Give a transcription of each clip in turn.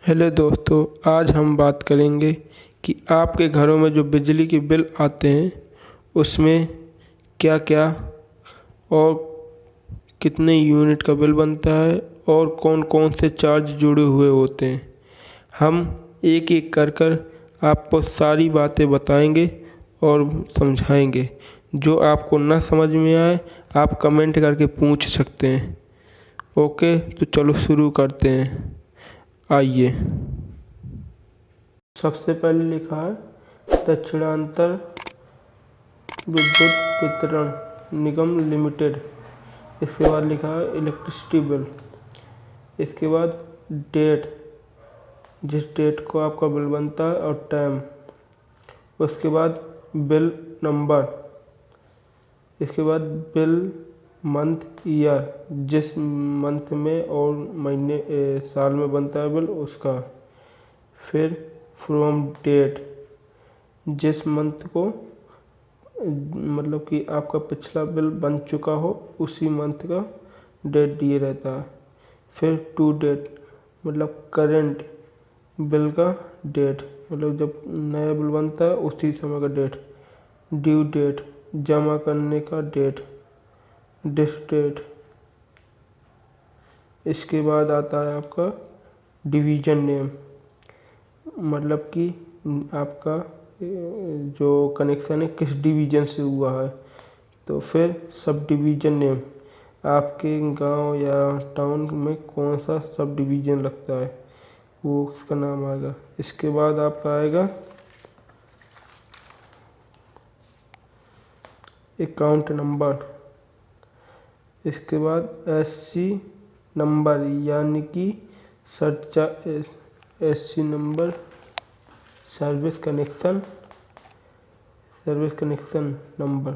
Hello दोस्तों, आज हम बात करेंगे कि आपके घरों में जो बिजली के बिल आते हैं उसमें क्या क्या और कितने यूनिट का बिल बनता है और कौन कौन से चार्ज जुड़े हुए होते हैं। हम एक एक कर आपको सारी बातें बताएंगे और समझाएंगे। जो आपको ना समझ में आए आप कमेंट करके पूछ सकते हैं। ओके, तो चलो शुरू करते हैं। आइए, सबसे पहले लिखा है दक्षिणांचल विद्युत वितरण निगम लिमिटेड। इसके बाद लिखा है इलेक्ट्रिसिटी बिल। इसके बाद डेट, जिस डेट को आपका बिल बनता है, और टाइम। उसके बाद बिल नंबर। इसके बाद बिल मंथ, ईयर, जिस मंथ में और महीने साल में बनता है बिल उसका। फिर फ्रॉम डेट, जिस मंथ को मतलब कि आपका पिछला बिल बन चुका हो उसी मंथ का डेट दिए रहता है। फिर टू डेट, मतलब करंट बिल का डेट, मतलब जब नया बिल बनता है उसी समय का डेट। ड्यू डेट, जमा करने का डेट, डिस डेट। इसके बाद आता है आपका डिवीजन नेम, मतलब कि आपका जो कनेक्शन है किस डिवीज़न से हुआ है। तो फिर सब डिवीज़न नेम, आपके गांव या टाउन में कौन सा सब डिवीज़न लगता है वो उसका नाम आएगा। इसके बाद आपका आएगा अकाउंट नंबर। इसके बाद एससी नंबर, यानी कि SC number, service connection number.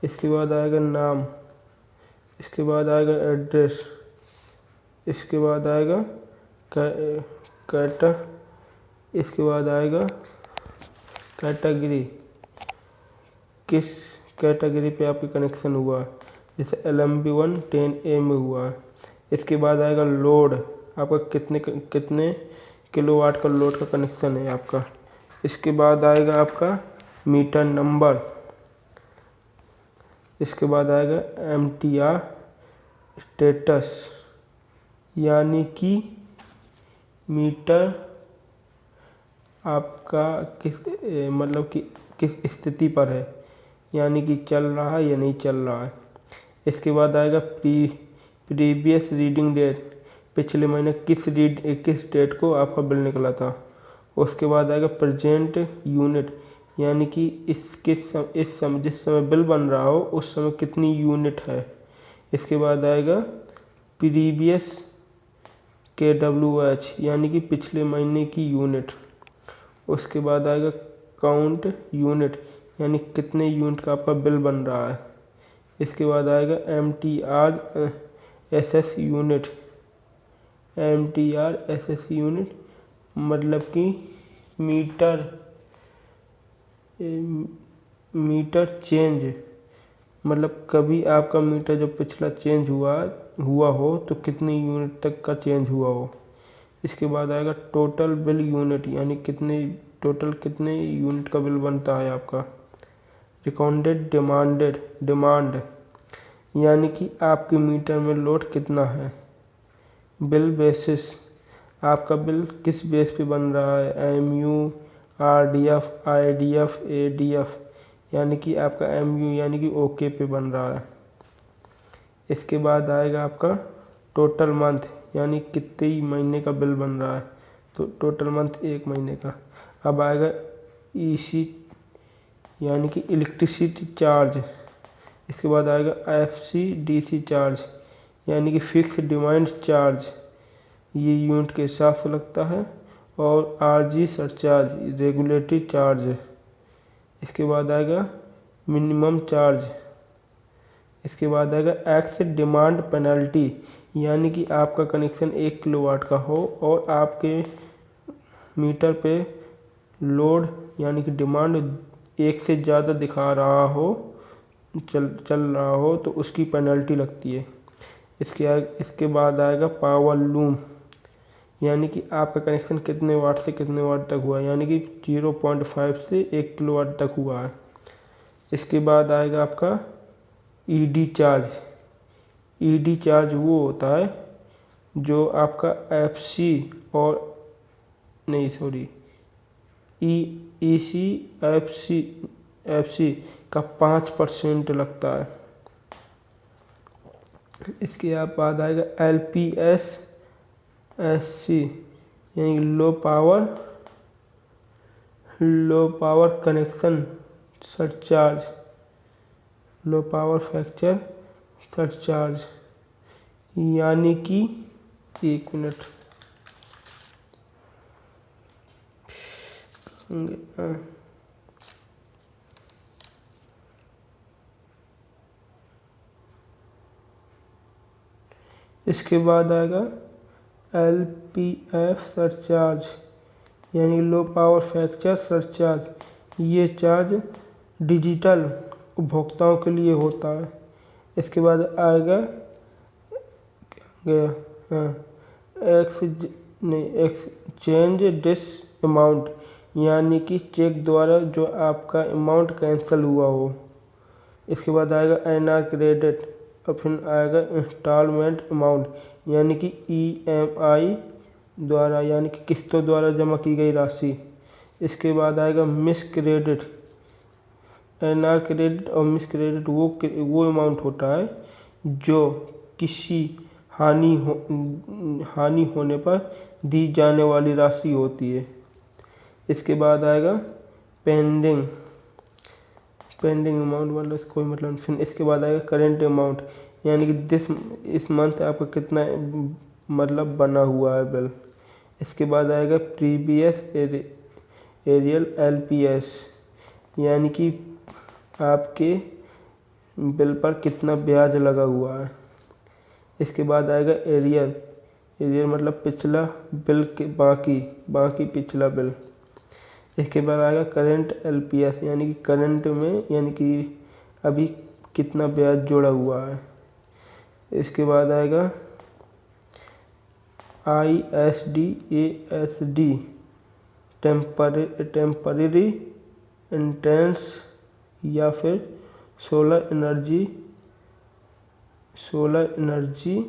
इसके बाद आएगा नाम। इसके बाद आएगा एड्रेस। इसके बाद आएगा इसके बाद आएगा कैटेगरी, किस कैटेगरी पे आपके कनेक्शन हुआ है, जैसे LMB1 10A में हुआ है। इसके बाद आएगा लोड, आपका कितने किलोवाट का लोड का कनेक्शन है आपका। इसके बाद आएगा आपका मीटर नंबर। इसके बाद आएगा MTR स्टेटस, यानी कि मीटर आपका मतलब कि किस स्थिति पर है, यानी कि चल रहा है या नहीं चल रहा है। इसके बाद आएगा प्रीवियस रीडिंग डेट, पिछले महीने किस डेट को आपका बिल निकला था। उसके बाद आएगा प्रेजेंट यूनिट, यानी कि जिस समय बिल बन रहा हो उस समय कितनी यूनिट है। इसके बाद आएगा प्रीवियस KWH, यानी कि पिछले महीने की यूनिट। उसके बाद आएगा काउंट यूनिट, यानी कितने यूनिट का आपका बिल बन रहा है। इसके बाद आएगा MTR SS यूनिट, मतलब कि मीटर चेंज, मतलब कभी आपका मीटर जब पिछला चेंज हुआ हो तो कितनी यूनिट तक का चेंज हुआ हो। इसके बाद आएगा टोटल बिल यूनिट, यानी कितने यूनिट का बिल बनता है आपका। रिकॉर्डेड डिमांड, यानी कि आपके मीटर में लोड कितना है। बिल बेसिस, आपका बिल किस बेस पे बन रहा है, MU, RDF, IDF, ADF, यानी कि आपका MU यानी कि ओके पे बन रहा है। इसके बाद आएगा आपका टोटल मंथ, यानी कितने महीने का बिल बन रहा है, तो टोटल मंथ 1 महीने का। अब आएगा EC, यानी कि इलेक्ट्रिसिटी चार्ज। इसके बाद आएगा FCDC चार्ज, यानी कि फिक्स डिमांड चार्ज, ये यूनिट के हिसाब से लगता है। और RG सरचार्ज, रेगुलेटरी चार्ज। इसके बाद आएगा मिनिमम चार्ज। इसके बाद आएगा एक्स डिमांड पेनल्टी, यानी कि आपका कनेक्शन 1 किलोवाट का हो और आपके मीटर पे लोड यानी कि डिमांड 1 से ज़्यादा दिखा रहा हो, चल रहा हो, तो उसकी पेनल्टी लगती है। इसके बाद आएगा पावर लूम, यानी कि आपका कनेक्शन कितने वाट से कितने वाट तक हुआ, यानी कि 0.5 से 1 किलोवाट तक हुआ है। इसके बाद आएगा आपका ईडी चार्ज। ईडी चार्ज वो होता है जो आपका एफसी और नहीं सॉरी ईसी एफसी का 5% लगता है। इसके बाद आएगा एलपीएस एससी यानी low power connection surcharge, low power factor surcharge, यानी कि 1 मिनट इसके बाद आएगा एलपीएफ सरचार्ज यानी लो पावर फैक्टर सरचार्ज। ये चार्ज डिजिटल उपभोक्ताओं के लिए होता है। इसके बाद आएगा एक्सचेंज डिस अमाउंट यानी कि चेक द्वारा जो आपका अमाउंट कैंसिल हुआ हो। इसके बाद आएगा एनआर क्रेडिट और फिर आएगा इंस्टॉलमेंट अमाउंट यानी कि ईएमआई द्वारा यानी कि किस्तों द्वारा जमा की गई राशि। इसके बाद आएगा मिस क्रेडिट। एनआर क्रेडिट और मिस क्रेडिट वो अमाउंट होता है जो किसी हानि होने पर दी जाने वाली राशि होती है। इसके बाद आएगा पेंडिंग अमाउंट मतलब कोई मतलब। फिर इसके बाद आएगा करेंट अमाउंट यानी कि इस मंथ आपका कितना मतलब बना हुआ है बिल। इसके बाद आएगा प्रीवियस एरियल एलपीएस यानी कि आपके बिल पर कितना ब्याज लगा हुआ है। इसके बाद आएगा एरियल मतलब पिछला बिल के बाकी पिछला बिल। इसके बाद आएगा करंट एलपीएस यानी कि करंट में यानी कि अभी कितना ब्याज जोड़ा हुआ है। इसके बाद आएगा आईएसडी टेम्पररी इंटेंस या फिर सोलर एनर्जी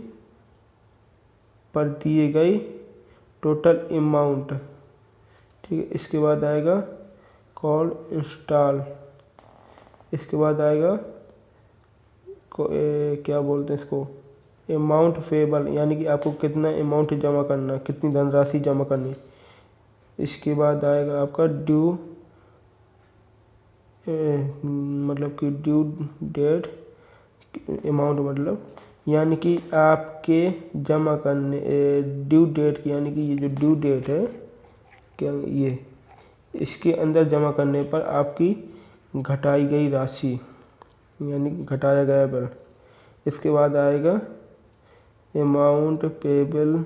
पर दिए गई टोटल अमाउंट। ठीक है। इसके बाद आएगा कॉल इंस्टॉल। इसके बाद आएगा क्या बोलते हैं इसको अमाउंट पेबल यानी कि आपको कितना अमाउंट जमा करना है, कितनी धनराशि जमा करनी है। इसके बाद आएगा आपका ड्यू मतलब कि ड्यू डेट अमाउंट मतलब यानी कि आपके जमा करने ड्यू डेट यानी कि ये जो ड्यू डेट है क्या ये इसके अंदर जमा करने पर आपकी घटाई गई राशि यानी घटाया गया बिल। इसके बाद आएगा अमाउंट पेबल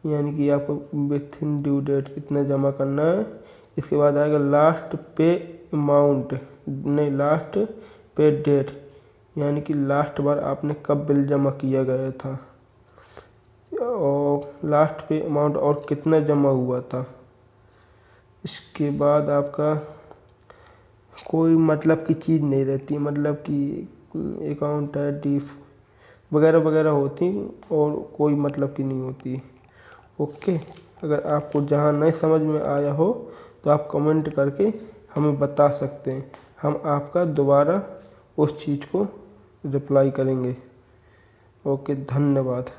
यानी कि आपको विथ इन ड्यू डेट कितना जमा करना है। इसके बाद आएगा लास्ट पे डेट यानी कि लास्ट बार आपने कब बिल जमा किया गया था और लास्ट पे अमाउंट और कितना जमा हुआ था। इसके बाद आपका कोई मतलब की चीज़ नहीं रहती, मतलब कि अकाउंट है डीफ वगैरह वगैरह होती और कोई मतलब की नहीं होती। ओके, अगर आपको जहाँ नहीं समझ में आया हो तो आप कमेंट करके हमें बता सकते हैं, हम आपका दोबारा उस चीज़ को रिप्लाई करेंगे। ओके, धन्यवाद।